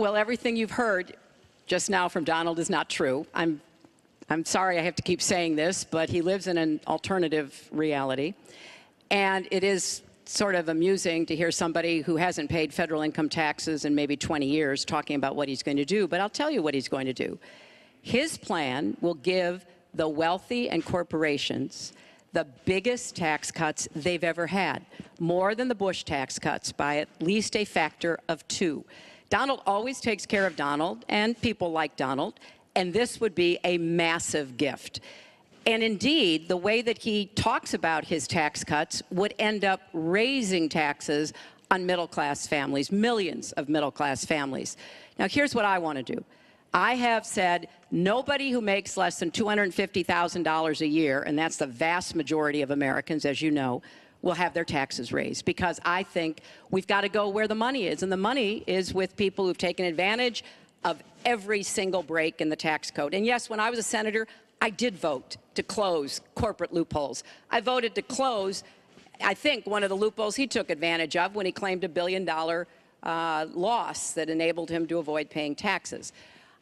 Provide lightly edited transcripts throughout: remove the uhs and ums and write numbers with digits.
Well, everything you've heard just now from Donald is not true. I'm sorry I have to keep saying this, but he lives in an alternative reality. And it is sort of amusing to hear somebody who hasn't paid federal income taxes in maybe 20 years talking about what he's going to do. But I'll tell you what he's going to do. His plan will give the wealthy and corporations the biggest tax cuts they've ever had, more than the Bush tax cuts by at least a factor of 2. Donald always takes care of Donald and people like Donald, and this would be a massive gift. And indeed, the way that he talks about his tax cuts would end up raising taxes on middle-class families, millions of middle-class families. Now, here's what I want to do. I have said nobody who makes less than $250,000 a year, and that's the vast majority of Americans, as you know, will have their taxes raised, because I think we've got to go where the money is, and the money is with people who've taken advantage of every single break in the tax code. And yes, when I was a senator, I did vote to close corporate loopholes. I voted to close, I think, one of the loopholes he took advantage of when he claimed $1 billion loss that enabled him to avoid paying taxes.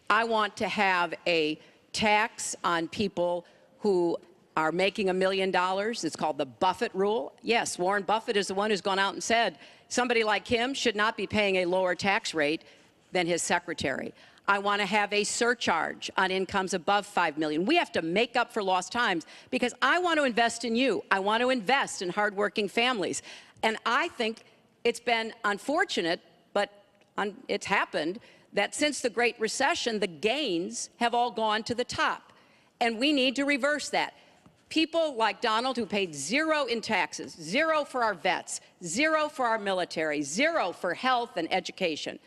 I want to have a tax on people who are making $1 million. It's called the Buffett rule. Yes, Warren Buffett is the one who's gone out and said somebody like him should not be paying a lower tax rate than his secretary. I want to have a surcharge on incomes above $5 million. We have to make up for lost times, because I want to invest in you. I want to invest in hardworking families. And I think it's been unfortunate, but it's happened, that since the Great Recession, the gains have all gone to the top. And we need to reverse that. People like Donald, who paid 0 in taxes, 0 for our vets, 0 for our military, 0 for health and education.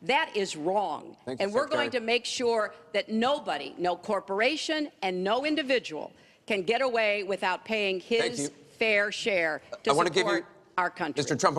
That is wrong. And we're going to make sure that nobody, no corporation and no individual, can get away without paying his fair share to support our country. Mr. Trump.